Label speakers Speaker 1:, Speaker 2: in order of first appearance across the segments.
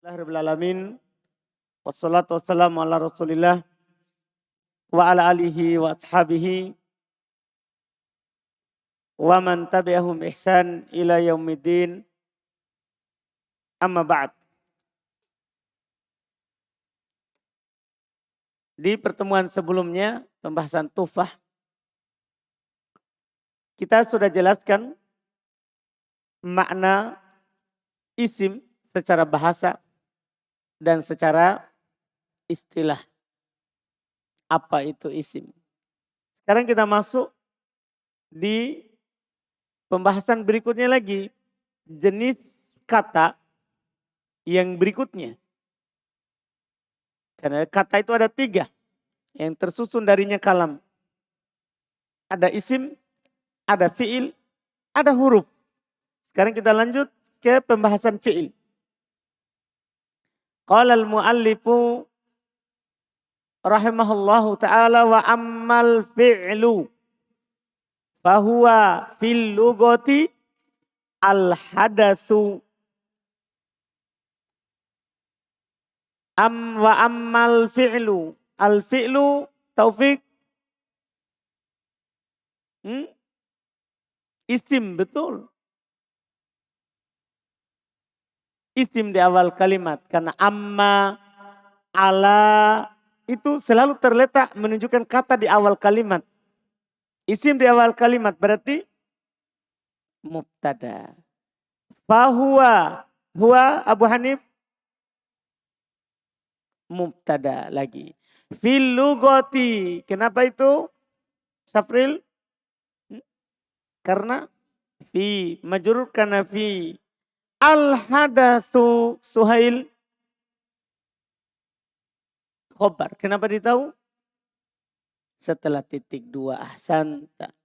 Speaker 1: Alhamdulillahirrahmanirrahim. Wassalatu wassalamu ala rasulillah wa ala alihi wa ashabihi wa man tabi'ahum ihsan ila yaumiddin. Amma ba'd. Di pertemuan sebelumnya, pembahasan tufah, kita sudah jelaskan makna isim secara bahasa dan secara istilah. Apa itu isim? Sekarang kita masuk di pembahasan berikutnya lagi. Jenis kata yang berikutnya. Karena kata itu ada 3. Yang tersusun darinya kalam. Ada isim, ada fi'il, ada huruf. Sekarang kita lanjut ke pembahasan fi'il. Qala al-muallifu rahimahullahu ta'ala wa ammal fi'lu fahuwa fil lugati al-hadatsu wa ammal fi'lu al-fi'lu Taufik isim, betul. Isim di awal kalimat. Karena amma, ala itu selalu terletak menunjukkan kata di awal kalimat. Isim di awal kalimat berarti mubtada. Fahuwa, huwa Abu Hanif mubtada lagi. Fil lugati. Kenapa itu? Safril? Karena fi, majrur karena fi. Al-hadatsu Suhail khobar. Kenapa ditahu? Setelah titik 2 ahsanta.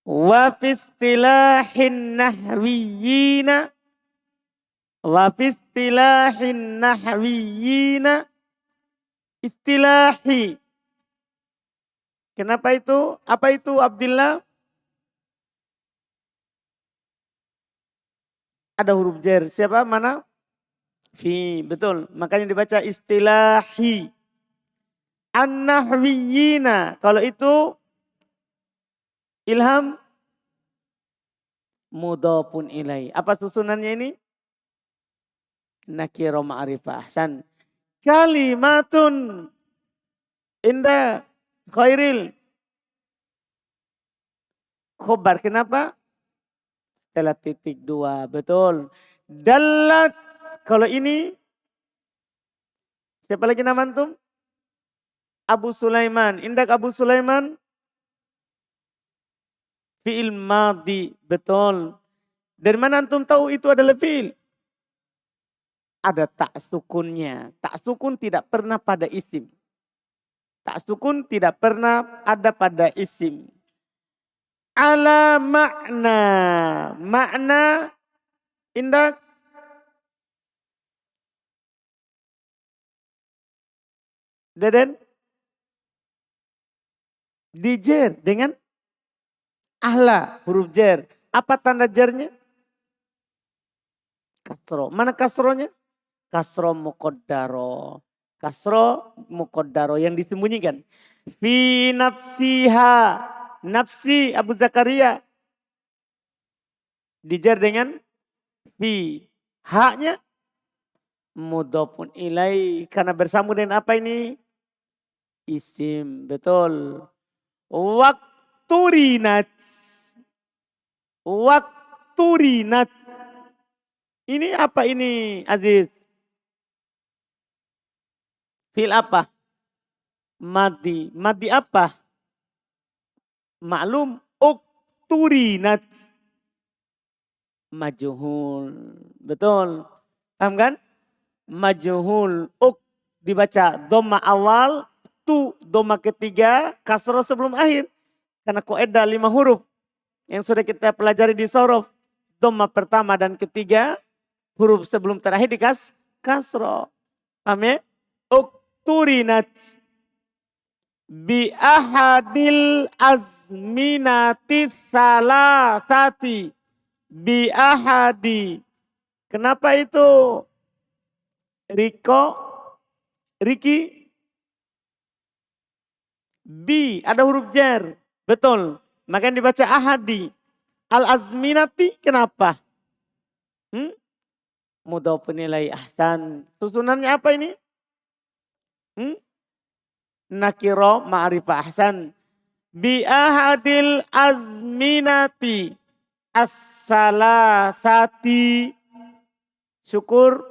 Speaker 1: Wa fistilahin nahwiyina istilahi. Kenapa itu? Apa itu Abdillah? Ada huruf jar. Siapa? Mana? Fi. Betul. Makanya dibaca istilahi. An-nahwiyina. Kalau itu ilham mudhafun ilai. Apa susunannya ini? Nakira ma'rifah. Ahsan. Kalimatun inda khairil khobar. Kenapa? Setelah titik 2. Betul. Dalat. Kalau ini. Siapa lagi nama antum? Abu Sulaiman. Indak Abu Sulaiman. Fi'il madhi. Betul. Dari mana antum tahu itu adalah fi'il? Ada tak sukunnya. Tak sukun tidak pernah pada isim. Tak sukun tidak pernah ada pada isim. Ala makna. Makna indak. Deden. Dijer dengan ahla. Huruf jer. Apa tanda jernya? Kasro. Mana kasronya? Kasro muqaddaro. Kasro muqaddaro yang disembunyikan. Fi nafsiha. Nafsi Abu Zakaria. Dijar dengan fi. Haknya mudhafun ilai. Karena bersambung dengan apa ini? Isim. Betul. Wakturinat. Wakturinat. Ini apa ini Aziz? Fil apa? Madi. Madi apa? Maklum. Ukturinat. Majhul. Betul. Paham kan? Majhul. Dibaca dhamma awal. Tu dhamma ketiga. Kasroh sebelum akhir. Karena qaedah 5 huruf. Yang sudah kita pelajari di sorof. Dhamma pertama dan ketiga. Huruf sebelum terakhir kasroh. Paham ya? Ukturinat. Bi ahadil azminati salasati. Bi ahadi. Kenapa itu Riko, Riki? B, ada huruf jar. Betul. Makanya dibaca ahadi. Al-azminati kenapa? Mudhofun ilaih, ahsan. Susunannya apa ini? Nakiro ma'rifah, ahsan. Bi ahadil azminati as-salasati. Syukur.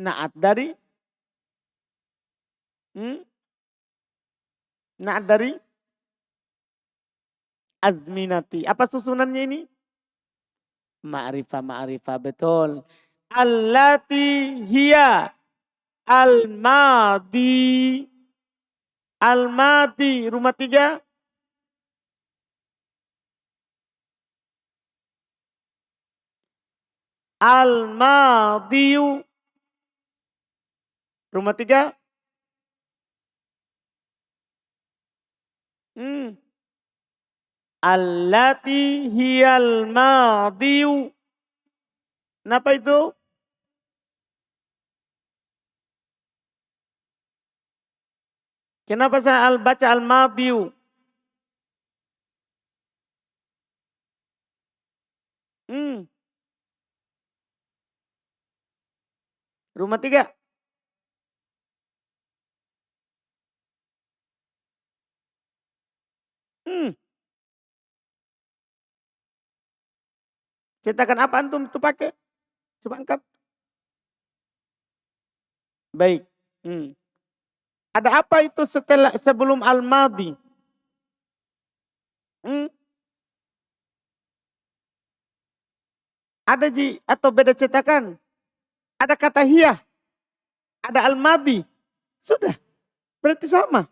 Speaker 1: Naat dari? Naat dari? Azminati. Apa susunannya ini? Ma'rifah, betul. Allati hiya al-madi. Al-madi, rumah 3. Al-madiyu. Rumah 3. Allati hiyal madiyu. Kenapa itu? Kenapa saya baca al-madiyu? Rumah 3. Cetakan apa antum itu pakai? Coba angkat. Baik. Ada apa itu sebelum al-madi? Ada ji atau beda cetakan? Ada kata hiyah. Ada al-madi. Sudah. Berarti sama.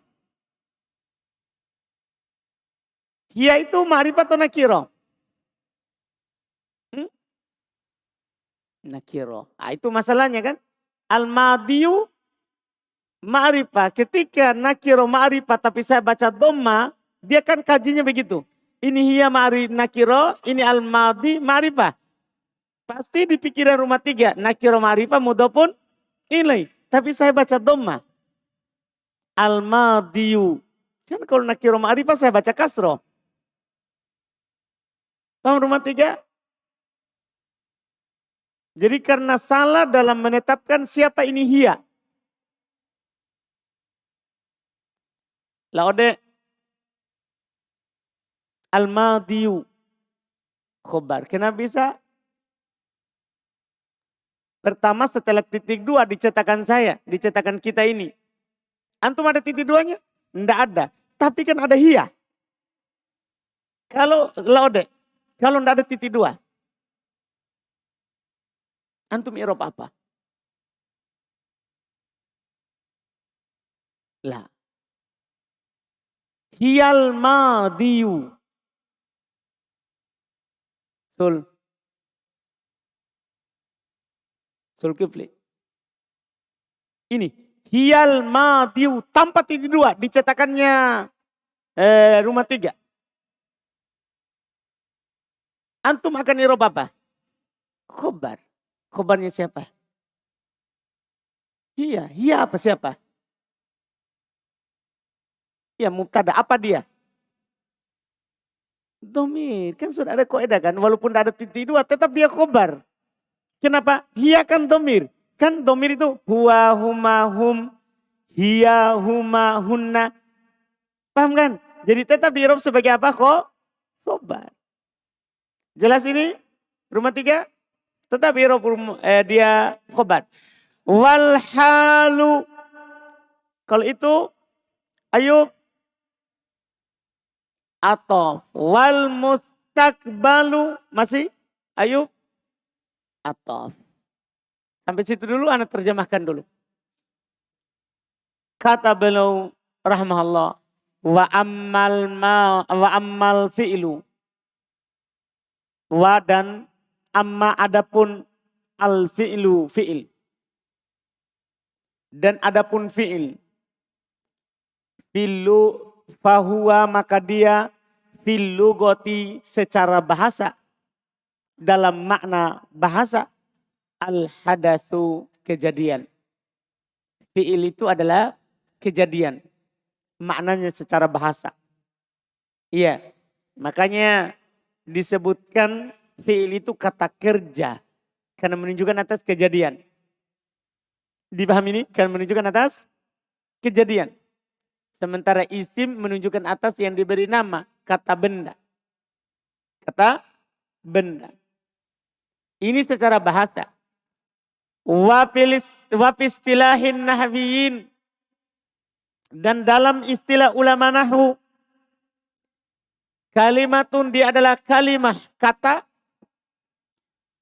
Speaker 1: Hiyah itu ma'rifah atau nakiro? Nakiro. Itu masalahnya kan. Al-madiyu ma'rifah. Ketika nakiro ma'rifah tapi saya baca dhamma, dia kan kajinya begitu. Ini hiya nakiro, ini al-madi ma'rifah. Pasti di pikiran rumah 3, nakiro ma'rifah mudhofun ilaih. Tapi saya baca dhamma. Al-madiyu. Kan kalau nakiro ma'rifah saya baca kasro. Paham rumah 3? Jadi karena salah dalam menetapkan siapa ini hiya. Laode al-madiyu khobar. Kenapa bisa? Pertama setelah titik 2 dicetakan saya, dicetakan kita ini. Antum ada titik 2-nya? Enggak ada. Tapi kan ada hiya. Kalau laode, kalau enggak ada titik 2. Antum i'rab apa? Lah. Hiyal madiyu. Zulkifli. Ini. Hiyal madiyu. Tanpa titik 2. Dicetakannya rumah 3. Antum akan i'rab apa? Khobar. Khobarnya siapa? Hiya. Hiya apa siapa? Ya mubtada. Apa dia? Domir. Kan sudah ada kaidah kan. Walaupun tidak ada titik 2 tetap dia khobar. Kenapa? Hiya kan domir. Kan domir itu huwa, huma, hum, hiya, huma, hunna. Paham kan? Jadi tetap di i'rab sebagai apa kok? Khobar. Jelas ini? Rumah 3? Tetap i'rab dia khobar. Wal halu. Kalau itu ayo atau wal mustakbalu masih ayo atau sampai situ dulu anak terjemahkan dulu. Kata beliau rahmahullah wa ammal fi'lu wa dan amma adapun al fi'lu fi'il dan adapun fi'il fi'lu fahuwa maka dia fil lugati secara bahasa dalam makna bahasa al-hadatsu kejadian. Fi'il itu adalah kejadian. Maknanya secara bahasa. Iya. Makanya disebutkan fi'il itu kata kerja. Karena menunjukkan atas kejadian. Dipahami ini? Karena menunjukkan atas kejadian. Sementara isim menunjukkan atas yang diberi nama. Kata benda. Kata benda. Ini secara bahasa. Wapistilahin nahwiyin. Dan dalam istilah ulama nahwu. Kalimatun dia adalah kalimah kata.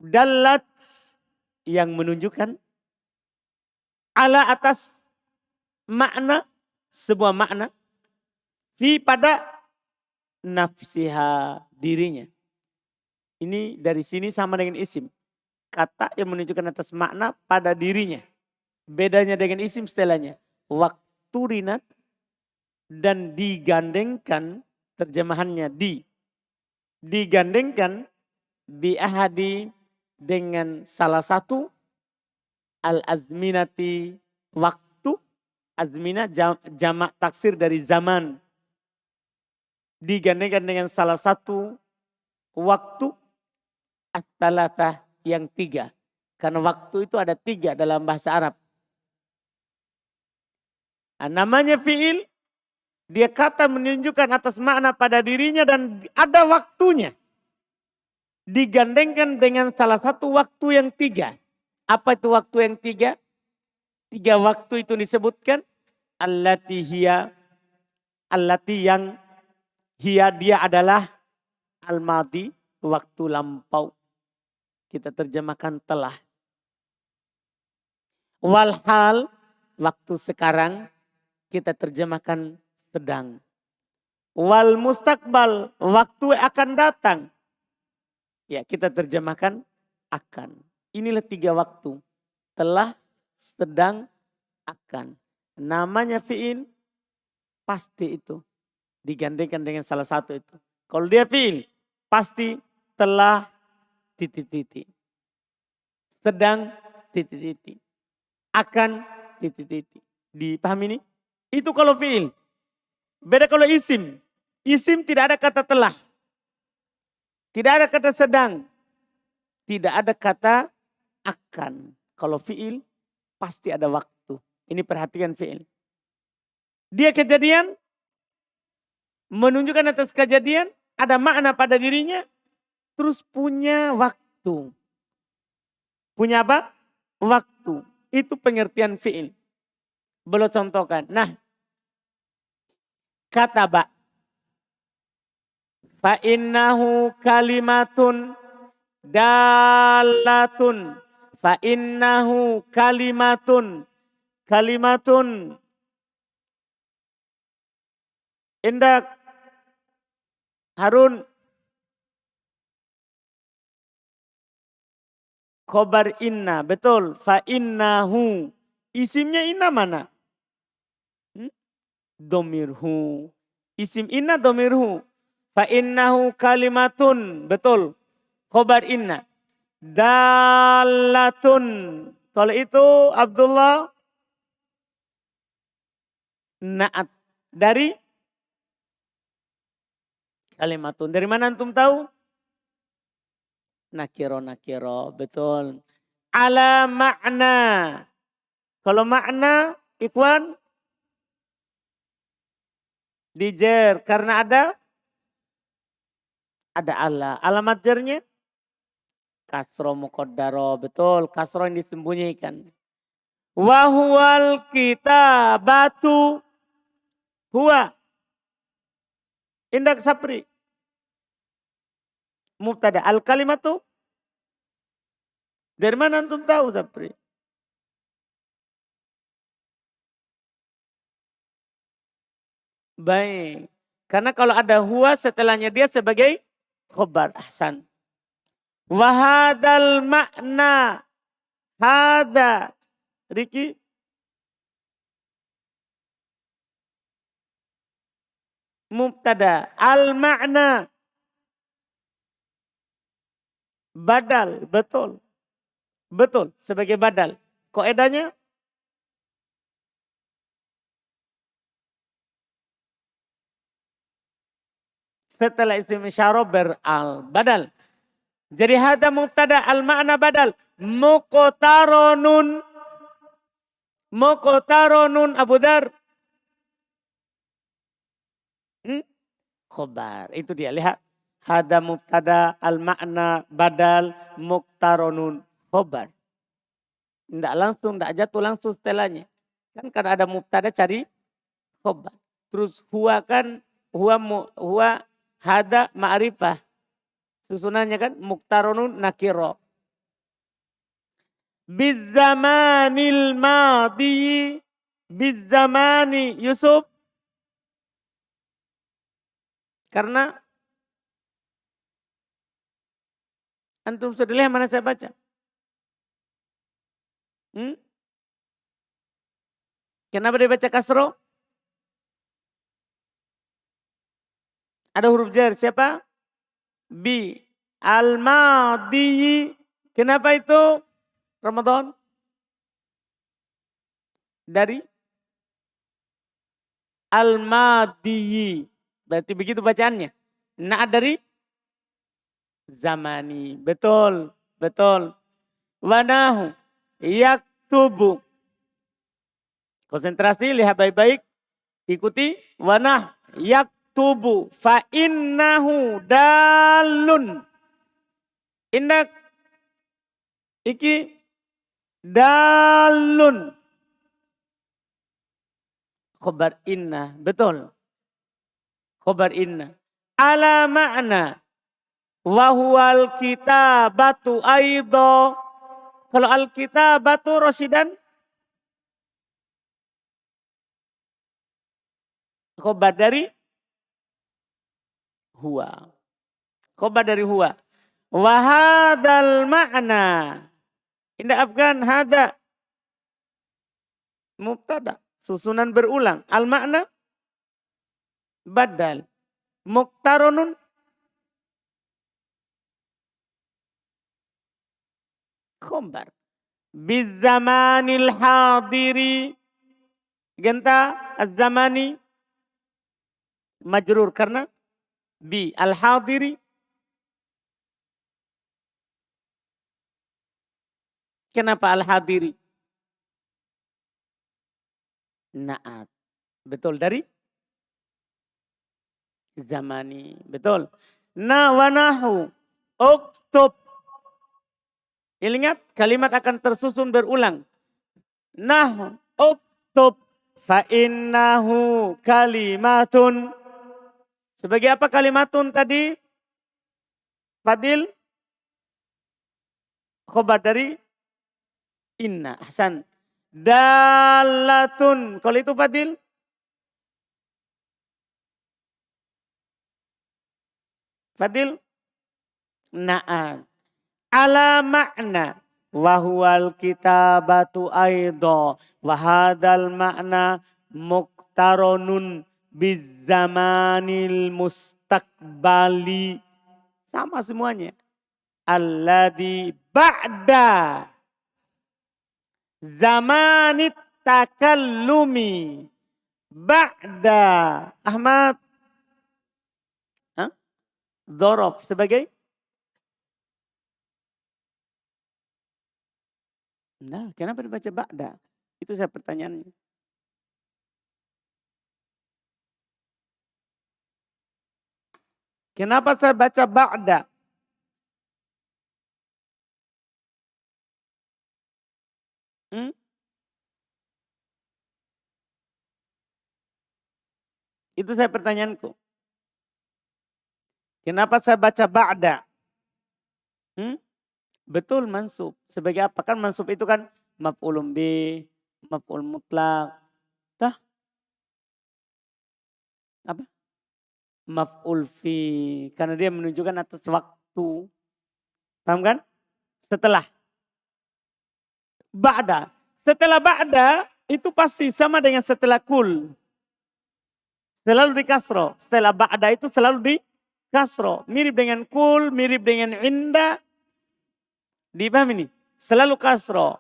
Speaker 1: Dalat yang menunjukkan. Ala atas makna. Sebuah makna. Fi pada nafsiha dirinya. Ini dari sini sama dengan isim. Kata yang menunjukkan atas makna pada dirinya. Bedanya dengan isim setelahnya. Waktu rinat dan digandengkan. Terjemahannya digandengkan bi ahadi dengan salah satu al-azminati waktu. Azmina jamak taksir dari zaman. Digandengkan dengan salah satu waktu as-salatah yang 3. Karena waktu itu ada 3 dalam bahasa Arab. Nah, namanya fi'il. Dia kata menunjukkan atas makna pada dirinya dan ada waktunya. Digandengkan dengan salah satu waktu yang 3. Apa itu waktu yang 3? 3 waktu itu disebutkan. Allati yang dia adalah al-madi, waktu lampau. Kita terjemahkan telah. Walhal, waktu sekarang, kita terjemahkan sedang. Wal mustakbal, waktu akan datang. Ya, kita terjemahkan akan. Inilah 3 waktu. Telah, sedang, akan. Namanya fi'il, pasti itu. Digandengkan dengan salah satu itu. Kalau dia fi'il, pasti telah, titik-titik. Sedang, titik-titik. Akan, titik-titik. Dipahami ini? Itu kalau fi'il. Beda kalau isim. Isim tidak ada kata telah. Tidak ada kata sedang. Tidak ada kata akan. Kalau fi'il pasti ada waktu. Ini perhatikan fi'il. Dia kejadian. Menunjukkan atas kejadian. Ada makna pada dirinya. Terus punya waktu. Punya apa? Waktu. Itu pengertian fi'il. Belum contohkan. Nah. Kata ba. Fa innahu kalimatun dalatun. Fa innahu kalimatun. Kalimatun. Indak. Harun. Khobar inna. Betul. Fa innahu. Isimnya inna mana? Domirhu. Isim inna domirhu. Fa innahu kalimatun. Betul. Khobar inna. Dalatun. Kalau itu Abdullah. Naat. Dari kalimatun. Dari mana antum tahu? Nakiro. Betul. Ala makna. Kalau makna, ikhwan. Dijer. Karena ada ala. Alamat jernya. Kasro muqaddaro. Betul. Kasro yang disembunyikan. Wahual kitabatu. Huwa. Indak sapri. Mubtada. Al kalimatu. Dari mana antum tahu sapri? Baik. Karena kalau ada huwa setelahnya dia sebagai khobar. Ahsan. Wahadal makna. Hada. Riki. Mubtada. Al makna. Badal, betul. Betul, sebagai badal. Kaedahnya setelah isim isyarah beral badal. Jadi hada mubtada al makna badal. Muqtaronun. Muqtaronun Abu Dar. Khobar. Itu dia, lihat. Hada mubtada al makna badal muqtaronun khobar. Tidak langsung, tidak jatuh langsung setelahnya. Kan karena ada mubtada cari khobar. Terus huwa kan, huwa hada ma'rifah. Susunannya kan muqtaronun nakiro. Bizzamanil madi. Bizzamani Yusuf. Karena antum sudah lihat mana saya baca. Kenapa dia baca kasro? Ada huruf jar, siapa? Bi. Al-madi. Kenapa itu? Ramadan? Dari? Al-madi. Berarti begitu bacaannya. Naat dari? Zamani. Betul. Betul. Wanahu. Yaktubu. Konsentrasi, lihat baik-baik. Ikuti. Wanah. Yaktubu. Fa innahu dalun. Indak. Iki. Dalun. Khobar inna. Betul. Khobar inna. Ala ma'na. Wahual kitabatu aido. Kalau al-kitabatu Rosyidan. Khobar dari huwa. Khobar dari huwa. Wahadal ma'na. Indah Afgan hada. Mubtada. Susunan berulang. Al makna. Badal. Muqtaronun. Khobar. Bizzamanil hadiri. Genta az-zamani. Majrur karena bi al-hadiri. Kenapa al-hadiri? Naat. Betul dari zamani. Betul. Na wa nahu. Uktub. Ingat kalimat akan tersusun berulang. Nahu. Uktub. Fa innahu kalimatun. Sebagai apa kalimatun tadi? Fadil? Khobar dari inna. Ahsan. Dalatun. Kalau itu Fadil? Fadil? Na'an. Ala makna. Wahual kitabatu aido. Wahadal makna muqtaronun bizzamanil mustaqbali. Sama semuanya. Alladhi ba'da zamanit takallumi. Ba'da. Ahmad. Dhorob sebagai? Nah, kenapa dibaca ba'da? Itu saya pertanyaannya. Kenapa saya baca ba'da? Itu saya pertanyaanku. Kenapa saya baca ba'da? Betul mansub. Sebagai apa? Kan mansub itu kan maf'ulun bi, maf'ul mutlak. Tah? Apa? Maf'ul fi. Karena dia menunjukkan atas waktu. Paham kan? Setelah. Ba'da. Setelah ba'da itu pasti sama dengan setelah kul. Selalu di kasro. Setelah ba'da itu selalu di kasro. Mirip dengan kul, mirip dengan inda. Dipahami nih? Selalu kasro.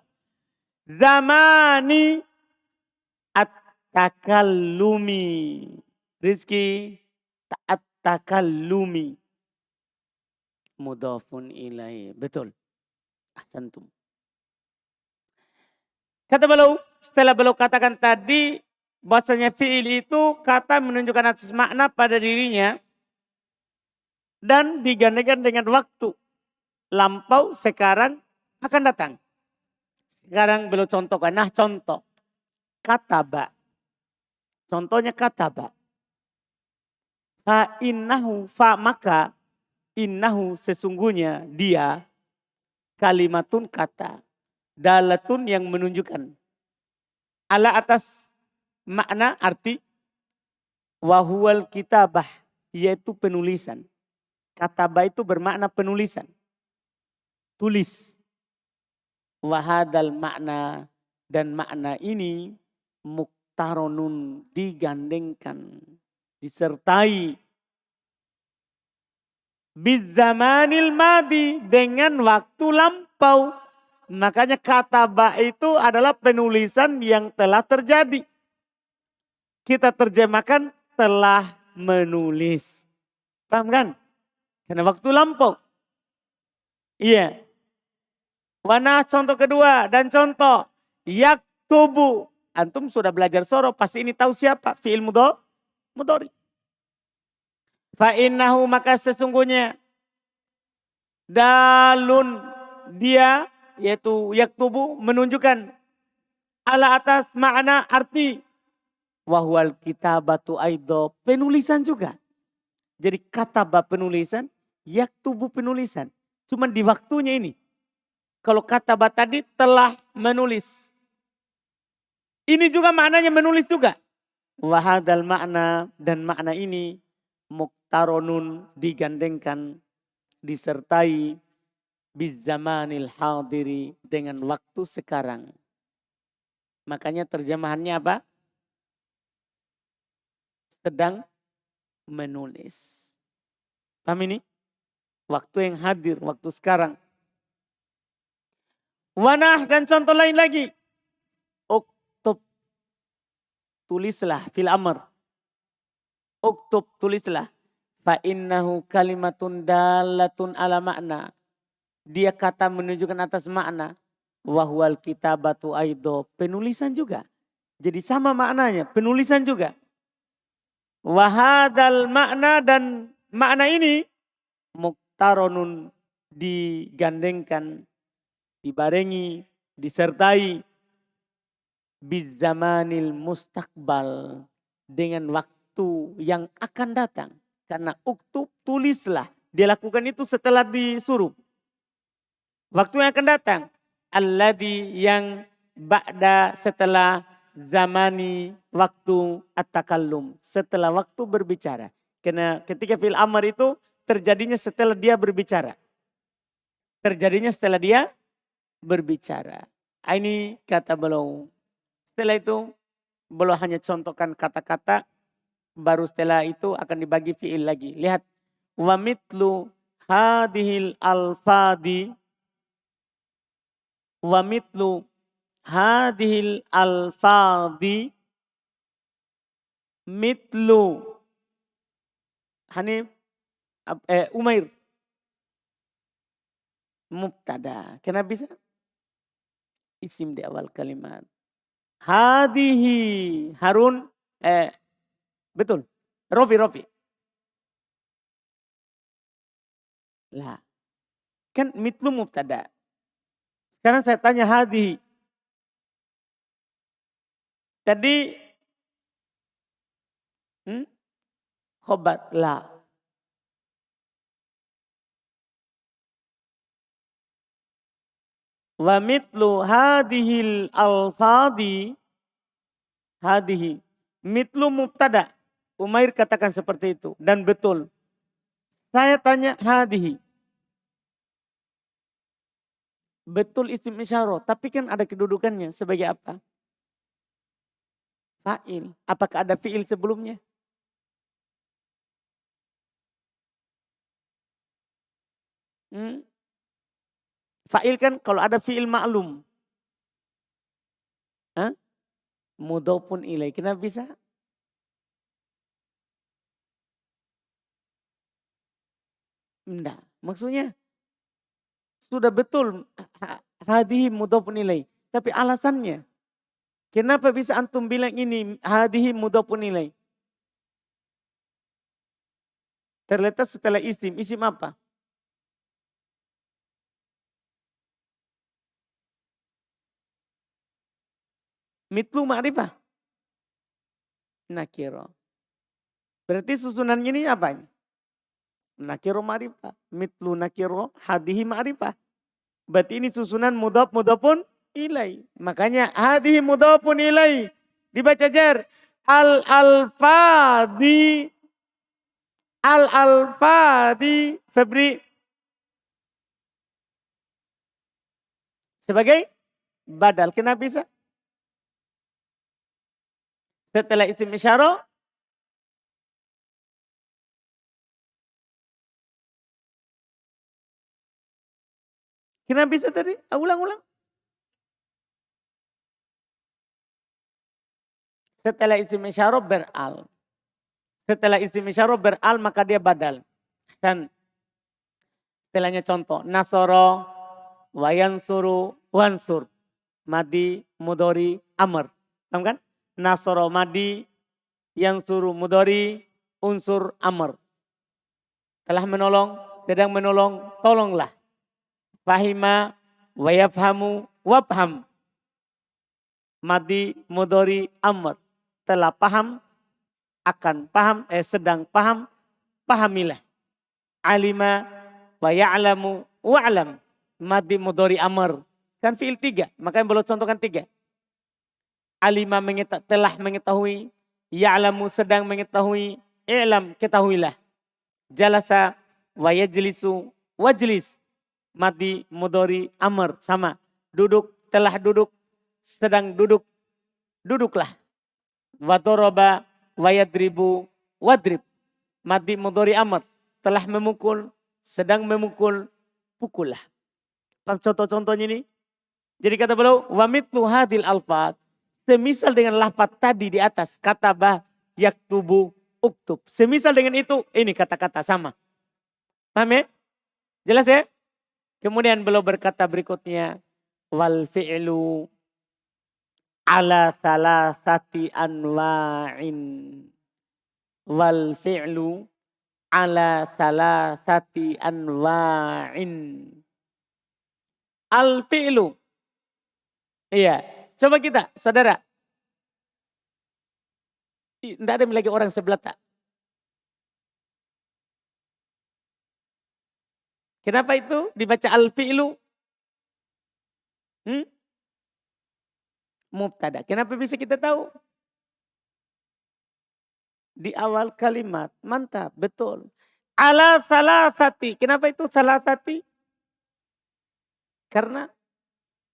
Speaker 1: Zamani at-takallumi. Rizki at-takallumi. Mudhafun ilaih. Betul. Ahsantum. Kata beliau, setelah beliau katakan tadi, bahasanya fi'il itu kata menunjukkan atas makna pada dirinya. Dan digandakan dengan waktu. Lampau, sekarang, akan datang. Sekarang beliau contohkan. Nah contoh. Kataba. Contohnya kataba. Fa innahu fa maka. Innahu sesungguhnya dia. Kalimatun kata. Dalatun yang menunjukkan. Ala atas makna arti. Wahual kitabah. Yaitu penulisan. Kataba itu bermakna penulisan. Tulis. Wahadal makna. Dan makna ini. Muktaronun digandengkan. Disertai. Bizamanil madi. Dengan waktu lampau. Makanya kataba itu adalah penulisan yang telah terjadi. Kita terjemahkan telah menulis. Paham kan? Karena waktu lampau. Iya. Wana contoh kedua dan contoh. Yaktubu. Antum sudah belajar soro. Pasti ini tahu siapa. Fi'il mudhari. Fa'innahu maka sesungguhnya. Dalun dia. Yaitu yaktubu menunjukkan. Ala atas makna arti. Wahwal kitabatu aido. Penulisan juga. Jadi kataba penulisan. Yaktubu penulisan. Cuman di waktunya ini. Kalau kataba tadi telah menulis. Ini juga maknanya menulis juga. Wahadal makna dan makna ini. Muktaronun digandengkan. Disertai. Bizamanil hadiri dengan waktu sekarang. Makanya terjemahannya apa? Sedang menulis. Paham ini? Waktu yang hadir, waktu sekarang. Wanah dan contoh lain lagi. Uktub. Tulislah fil amr. Uktub tulislah. Fa innahu kalimatun dalatun ala makna. Dia kata menunjukkan atas makna. Wahwal kitabatu aido. Penulisan juga. Jadi sama maknanya. Penulisan juga. Wahadal makna dan makna ini. Muktaronun digandengkan. Dibarengi. Disertai. Bizamanil mustakbal. Dengan waktu yang akan datang. Karena uktub tulislah. Dia lakukan itu setelah disuruh. Waktu yang akan datang. Alladhi yang ba'da setelah zamani waktu at-takallum. Setelah waktu berbicara. Karena ketika fil amr itu terjadinya setelah dia berbicara. Terjadinya setelah dia berbicara. Ini kata beliau. Setelah itu beliau hanya contohkan kata-kata. Baru setelah itu akan dibagi fi'il lagi. Lihat. Wa mitlu hadihil alfadi. Wa mitlu hadhil alfadhi mitlu Hanif Umair mubtada. Kenapa bisa? Isim di awal kalimat. Hadihi Harun betul. Rofi. Lah. Kan mitlu mubtada. Sekarang saya tanya hadihi. Tadi khobat la. Wa mitlu hadihil alfadi. Hadihi. Mitlu mubtada. Umair katakan seperti itu. Dan betul. Saya tanya hadihi. Betul isim isyarah. Tapi kan ada kedudukannya sebagai apa? Fa'il. Apakah ada fi'il sebelumnya? Fa'il kan kalau ada fi'il ma'lum. Mudhofun ilaih. Kenapa bisa? Enggak. Maksudnya sudah betul hadihi mudhofun ilaih. Tapi alasannya. Kenapa bisa antum bilang ini hadihi mudhofun ilaih? Terletak setelah isim. Isim apa? Mitlu ma'rifah. Nakiro. Berarti susunannya ini apa ini? Nakiro ma'rifah. Mitlu nakiro hadihi ma'rifah. Berarti ini susunan mudhofun ilaih. Makanya hadihi mudhofun ilaih. Dibaca jar. Al-alfadi. Al-alfadi. Febri. Sebagai badal. Kenapa bisa? Setelah isim isyarah. Kenapa bisa tadi? Ulang-ulang. Setelah isim isyarah beral. Setelah isim isyarah beral maka dia badal. Dan setelahnya contoh. Nasoro, wayansuru, wansur. Madi, mudori, amr. Paham kan? Nasoro madi, yansuru mudori, unsur amr. Telah menolong, sedang menolong, tolonglah. Fahima, wayafhamu, wabham. Madi, mudori, amr. Telah paham, akan paham, sedang paham, pahamilah. Alima, waya'lamu, wa'lam. Madi, mudori, amr. Kan fi'il 3, makanya boleh contohkan 3. Alima telah mengetahui, ya'lamu sedang mengetahui, i'lam ketahuilah. Jalasa wa yajlisu wajlis. Madi mudhari amr sama. Duduk telah duduk, sedang duduk, duduklah. Wa daraba wa yadribu wadrib. Madi mudhari amr telah memukul, sedang memukul, pukullah. Paham contoh-contohnya ini? Jadi kata beliau, wa mitlu hadil alfat. Semisal dengan lafaz tadi di atas. Kataba, yaktubu, uktub. Semisal dengan itu, ini kata-kata sama. Paham ya? Jelas ya? Kemudian beliau berkata berikutnya. Wal fi'lu ala salasati anwa'in. Wal fi'lu ala salasati anwa'in. Al fi'lu. Iya. Coba kita, saudara. Tidak ada lagi orang sebelah tak. Kenapa itu dibaca al-fi'lu? Mubtada. Kenapa bisa kita tahu? Di awal kalimat. Mantap, betul. Ala salasati. Kenapa itu salasati? Karena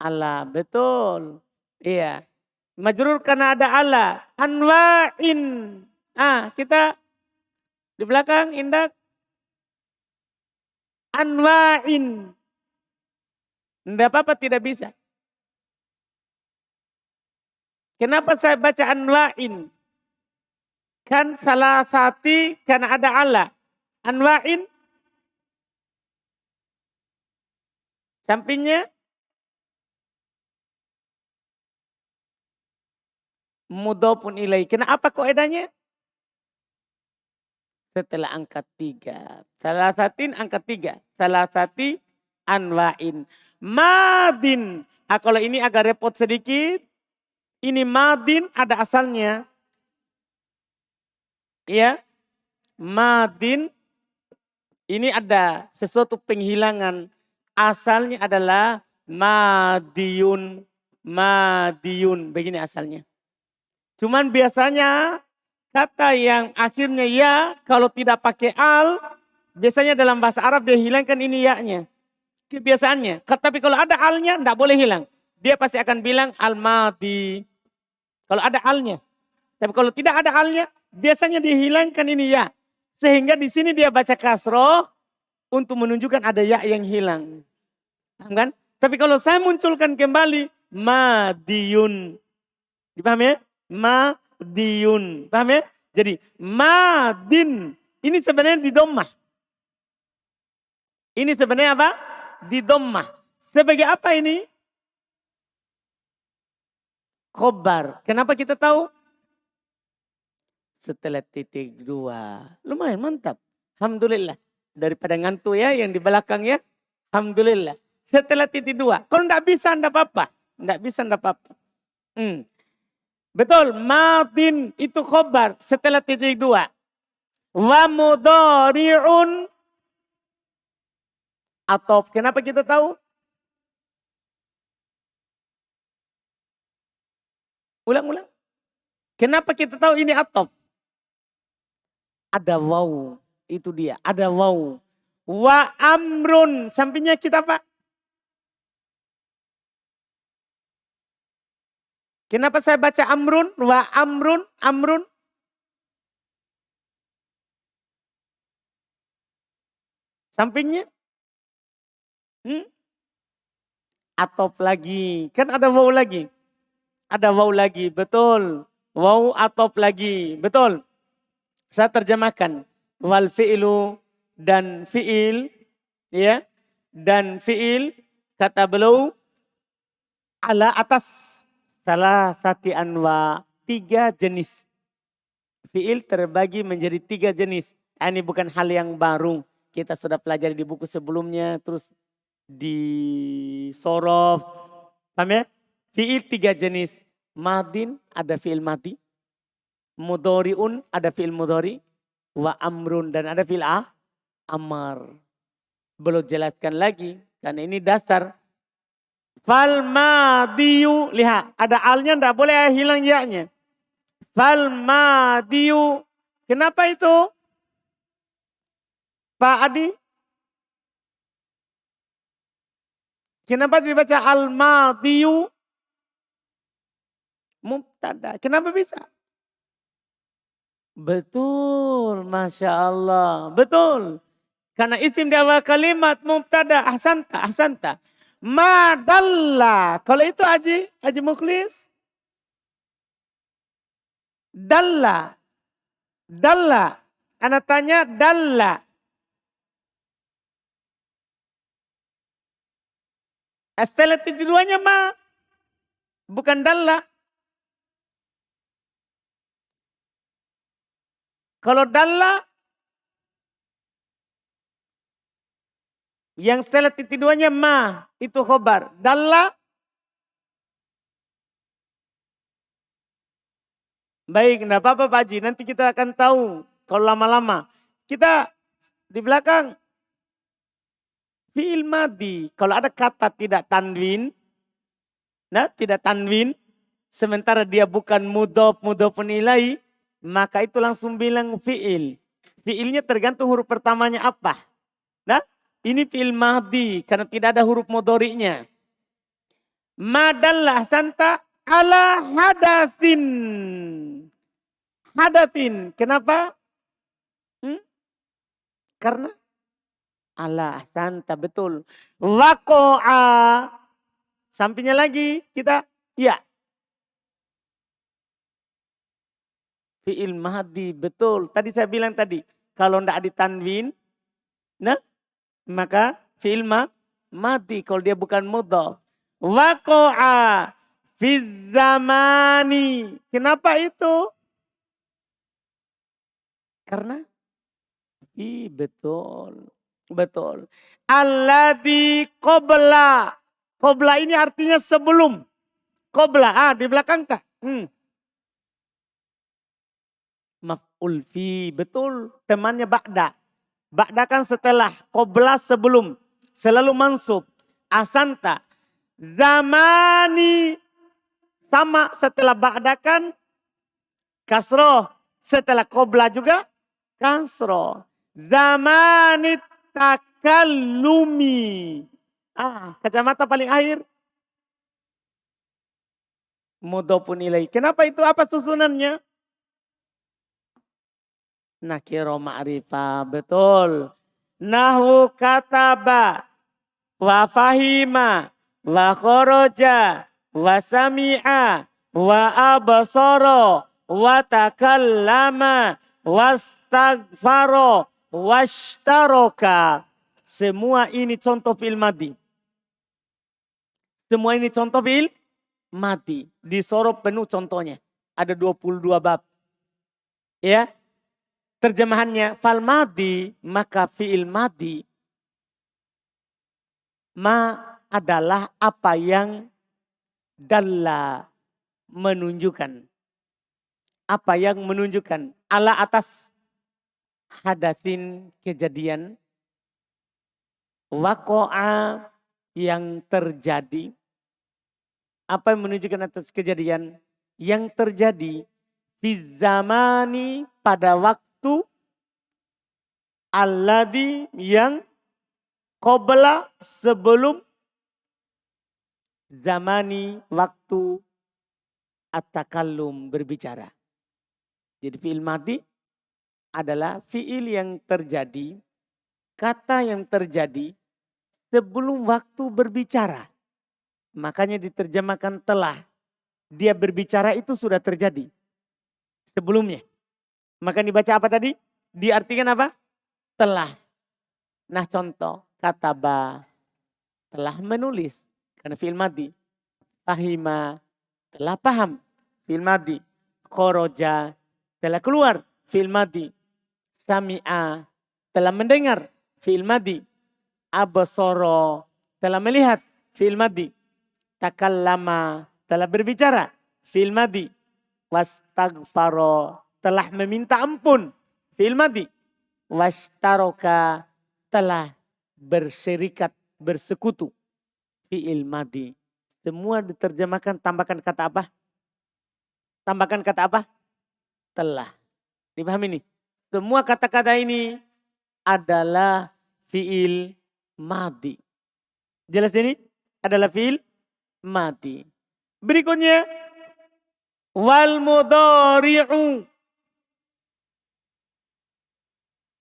Speaker 1: ala, betul. Iya. Majrur karena ada ala. Anwa'in. Kita di belakang indak. Anwa'in. Tidak apa-apa, tidak bisa. Kenapa saya baca anwa'in? Kan salasati karena ada ala. Anwa'in. Sampingnya. Mudhofun ilaih. Kenapa kaidahnya? Setelah angka 3. Salasatin angka 3. Salasati anwa'in. Madin. Kalau ini agak repot sedikit. Ini madin ada asalnya. Ya. Madin. Ini ada sesuatu penghilangan. Asalnya adalah madiyun. Madiyun. Begini asalnya. Cuman biasanya kata yang akhirnya ya kalau tidak pakai al. Biasanya dalam bahasa Arab dia hilangkan ini ya-nya. Kebiasaannya. Tapi kalau ada alnya tidak boleh hilang. Dia pasti akan bilang al-madi. Kalau ada alnya. Tapi kalau tidak ada alnya biasanya dihilangkan ini ya. Sehingga di sini dia baca kasroh untuk menunjukkan ada ya yang hilang. Paham kan? Tapi kalau saya munculkan kembali madiyun. Dipahami ya? Madiyun. Paham ya? Jadi madin. Ini sebenarnya di dhammah. Ini sebenarnya apa? Di dhammah. Sebagai apa ini? Khobar. Kenapa kita tahu? Setelah titik 2. Lumayan mantap. Alhamdulillah. Daripada ngantuk ya yang di belakang ya. Alhamdulillah. Setelah titik 2. Kalau enggak bisa enggak apa-apa. Enggak bisa enggak apa-apa. Betul. Madin itu khobar setelah titik 2. Wa mudhari'un atop. Kenapa kita tahu? Ulang-ulang. Kenapa kita tahu ini atop? Ada waw. Itu dia. Ada waw. Wa amrun. Sampingnya kita apa? Kenapa saya baca amrun? Wa amrun. Amrun. Sampingnya? Atop lagi. Kan ada waw lagi. Ada waw lagi. Betul. Waw atop lagi. Betul. Saya terjemahkan. Wal fi'lu dan fi'il. Ya. Dan fi'il. Kata beliau. Ala atas. Salah satu anwa. 3 jenis. Fi'il terbagi menjadi 3 jenis. Ini bukan hal yang baru. Kita sudah pelajari di buku sebelumnya. Terus di sorof. Paham ya? Fi'il 3 jenis. Madin ada fi'il madi. Mudhari'un ada fi'il mudhari. Wa amrun dan ada fi'il amar. Belum jelaskan lagi. Karena ini dasar. Fal madiyu. Lihat ada alnya enggak boleh hilang ya-nya. Fal madiyu. Kenapa itu? Pak Adi? Kenapa dibaca al-madiyu? Mubtada. Kenapa bisa? Betul. Masya Allah. Betul. Karena isim di awal kalimat mubtada. Ahsanta. Ahsanta. Madalla. Kalau itu Haji Mukhlis. Dalla. Dalla. Anak tanya dalla. Setelah titik 2-nya ma. Bukan dalla. Kalau dalla. Yang setelah titik 2-nya ma. Itu khobar. Dalla. Baik, enggak apa-apa Pak Haji. Nanti kita akan tahu. Kalau lama-lama. Kita di belakang. Fi'il madi. Kalau ada kata tidak tanwin. Nah, tidak tanwin. Sementara dia bukan mudhof ilaihi. Maka itu langsung bilang fi'il. Fi'ilnya tergantung huruf pertamanya apa. Nah, ini fi'il madi. Karena tidak ada huruf mudhari'nya. Madallah santa ala hadatsin. Hadatsin. Kenapa? Karena ala santa betul. Waqa'a. Sampingnya lagi kita ya. Fi'il mahdi betul. Tadi saya bilang tadi. Kalau tidak ditanwin. Nah. Maka fi'il mahdi. Kalau dia bukan mudhaf. Waqa'a. Fiz zamani. Kenapa itu? Karena. Betul. Betul. Alladzi qabla. Qabla ini artinya sebelum. Qabla. Di belakang kah? Maf'ul fi. Betul. Temannya ba'da. Ba'da kan setelah. Qabla sebelum. Selalu mansub. Asanta. Zamani. Sama setelah ba'da kan. Kasroh. Setelah qabla juga. Kasroh. Zamanit takallumi. Kacamata paling akhir. Mudhofun ilaih. Kenapa itu? Apa susunannya? Nakiro ma'rifah. Betul. Nahwu kataba. Wa fahima. wa kharaja, wa sami'a, wa abasara, wa takallama, wastaghfara, washtaraka. Semua ini contoh fi'il madhi. Semua ini contoh fi'il madhi. Di sorob penuh contohnya. Ada 22 bab. Ya. Terjemahannya fal madhi, maka fi'il madhi ma adalah apa yang dalla menunjukkan. Apa yang menunjukkan ala atas hadatsin kejadian, waqa'a yang terjadi. Apa yang menunjukkan atas kejadian yang terjadi fi zamani pada waktu alladzi yang qabla sebelum zamani waktu at-takallum berbicara. Jadi fi'il madhi adalah fi'il yang terjadi, kata yang terjadi sebelum waktu berbicara. Makanya diterjemahkan telah. Dia berbicara itu sudah terjadi sebelumnya. Maka dibaca apa tadi? Diartikan apa? Telah. Nah contoh kataba, telah menulis. Karena fi'il madhi. Fahima, telah paham. Fi'il madhi. Khoroja, telah keluar. Fi'il madhi. Sami'a, telah mendengar. Fi'il madhi. Abasoro, telah melihat. Fi'il madhi. Takallama, telah berbicara. Fi'il madhi. Wastaghfaro, telah meminta ampun. Fi'il madhi. Washtaroka, telah berserikat, bersekutu. Fi'il madhi. Semua diterjemahkan tambahkan kata apa? Tambahkan kata apa? Telah. Dipahami ini? Semua kata-kata ini adalah fi'il madhi. Jelas ini? Adalah fi'il madhi. Berikutnya. Wal mudhari'u.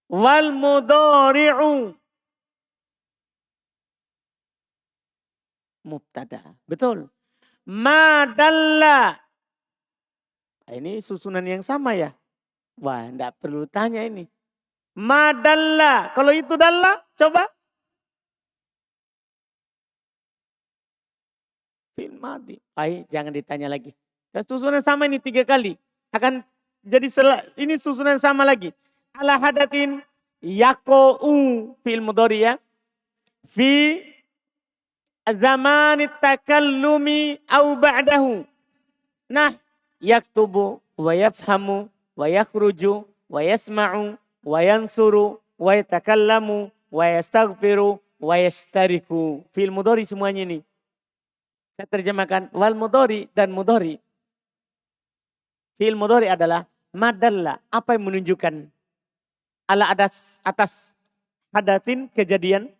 Speaker 1: Wal mudhari'u. Mubtada. Betul. Madalla. Ini susunan yang sama ya. Wah, enggak perlu tanya ini. Madalla. Kalau itu dalla, coba. Fi'il madhi. Jangan ditanya lagi. Susunan sama ini 3 kali. Akan jadi ini susunan sama lagi. Ala hadatin yako'u fi'il mudhari ya. Fi zaman takallumi au ba'dahu. Nah, yaktubu wa yafhamu wa yakhruju wa yasma'u wa yansuru wa yatakallamu wa yastaghfiru wa yashtariku. Fi'il mudhari semuanya ini. Saya terjemahkan wal mudhari dan mudhari. Fi'il mudhari adalah madalla, apa yang menunjukkan ala atas hadatin kejadian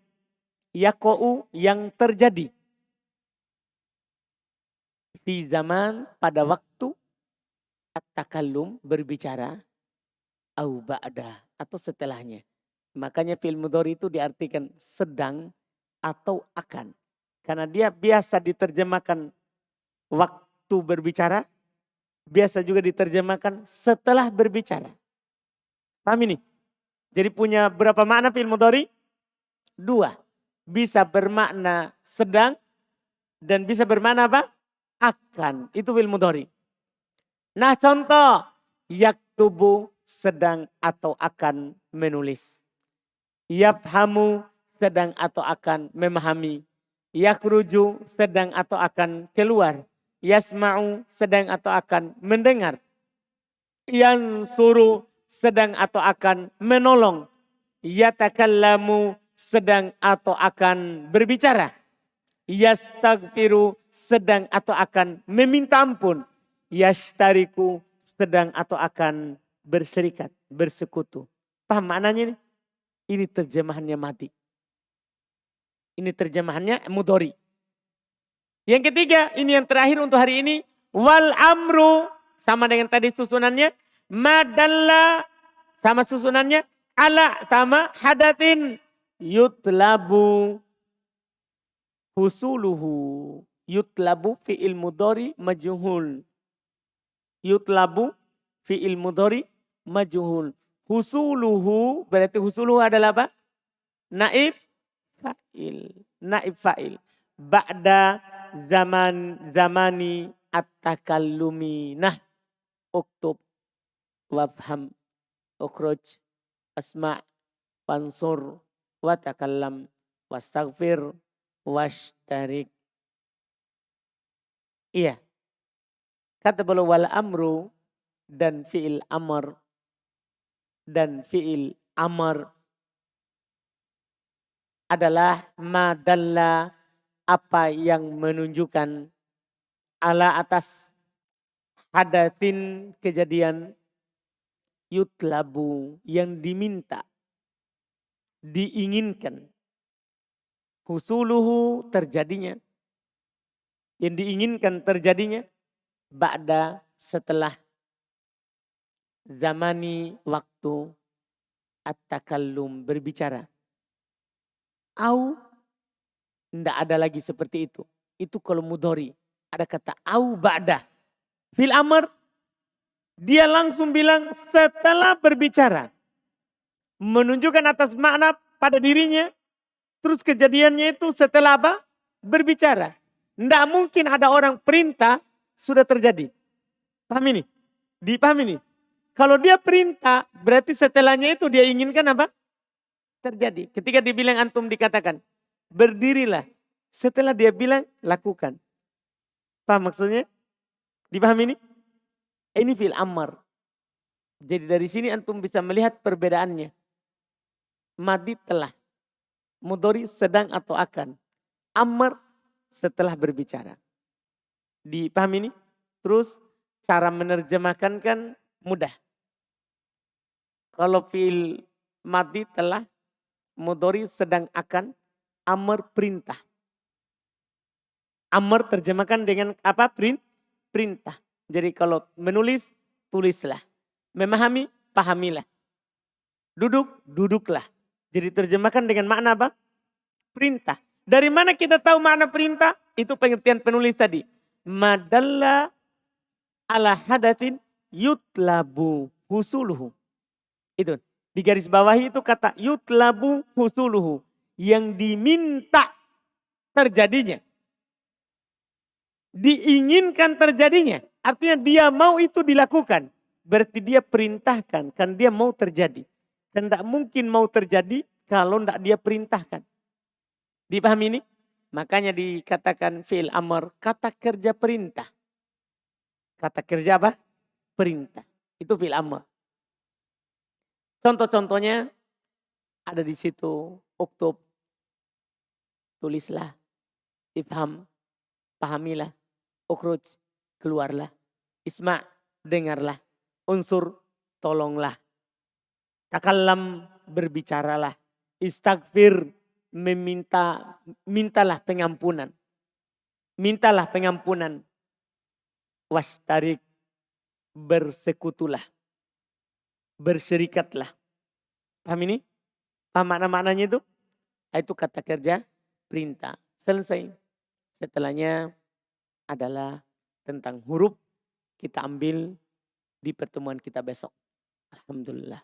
Speaker 1: yako'u yang terjadi. Fi zaman pada waktu at-takallum berbicara au ba'da atau setelahnya. Makanya fi'il mudhari itu diartikan sedang atau akan. Karena dia biasa diterjemahkan waktu berbicara, biasa juga diterjemahkan setelah berbicara. Paham ini? Jadi punya berapa makna fi'il mudhari? 2. Bisa bermakna sedang dan bisa bermakna apa? Akan. Itu fi'il mudhari. Nah contoh. Yaktubu sedang atau akan menulis. Yafhamu sedang atau akan memahami. Yakhruju sedang atau akan keluar. Yasma'u sedang atau akan mendengar. Yansuru sedang atau akan menolong. Yatakallamu sedang atau akan berbicara. Yastaghfiru sedang atau akan meminta ampun. Yashtariku sedang atau akan berserikat, bersekutu. Paham maknanya ini? Ini terjemahannya madhi. Ini terjemahannya mudhari. Yang ketiga, ini yang terakhir untuk hari ini. Wal amru, sama dengan tadi susunannya. Madalla, sama susunannya. Ala, sama hadatin. Yutlabu. husuluhu. Yutlabu fi'il mudhari majhul. Yutlabu fi'il mudhari majhul. Husuluhu berarti husuluhu adalah apa? Naib fa'il. Naib fa'il. Ba'da zamani at-takallumi. Nah, uktub, wafham, ukhruj, asma', wansur, watakallam, wastaghfir, washtarik. Iya. Kata beliau wal amru dan fi'il amr. Dan fi'il amr adalah madalla apa yang menunjukkan ala atas hadatsin kejadian yutlabu yang diminta, diinginkan. Husuluhu terjadinya, yang diinginkan terjadinya ba'da setelah zamani waktu at-takallum berbicara. Au ndak ada lagi seperti itu. Itu kalau mudhari. Ada kata au ba'da. Fil amr dia langsung bilang setelah berbicara. Menunjukkan atas makna pada dirinya. Terus kejadiannya itu setelah apa? Berbicara. Ndak mungkin ada orang perintah sudah terjadi. Paham ini? Dipahami ini? Kalau dia perintah berarti setelahnya itu dia inginkan apa? Terjadi. Ketika dibilang antum dikatakan berdirilah. Setelah dia bilang lakukan. Paham maksudnya? Dipahami ini? Ini fi'il amr. Jadi dari sini antum bisa melihat perbedaannya. Madi telah. Mudhari sedang atau akan. Amr setelah berbicara. Dipahami ini? Terus cara menerjemahkan kan mudah. Kalau fi'il madi telah, mudhari sedang akan, amr perintah. Amr terjemahkan dengan apa? Perintah. Jadi kalau menulis, tulislah. Memahami, pahamilah. Duduk, duduklah. Jadi terjemahkan dengan makna apa? Perintah. Dari mana kita tahu makna perintah? Itu pengertian penulis tadi. Madalla ala hadatsin yutlabu husuluhu. Itu. Di garis bawahi itu kata yutlabu husuluhu. Yang diminta terjadinya. Diinginkan terjadinya. Artinya dia mau itu dilakukan. Berarti dia perintahkan. Kan dia mau terjadi. Dan tidak mungkin mau terjadi kalau tidak dia perintahkan. Dipahami ini? Makanya dikatakan fi'il amr. Kata kerja perintah. Kata kerja apa? Perintah. Itu fi'il amr. Contoh-contohnya ada di situ. Uktub. Tulislah. Ifham. Pahamilah. Ukhruj. Keluarlah. Isma' dengarlah. Unsur. Tolonglah. Takallam. Berbicaralah. Istaghfir. Mintalah pengampunan. Mintalah pengampunan. Washtarik. Bersekutulah. Bersyirikatlah. Paham ini? Paham makna-maknanya itu? Itu kata kerja perintah. Selesai. Setelahnya adalah tentang huruf. Kita ambil di pertemuan kita besok. Alhamdulillah.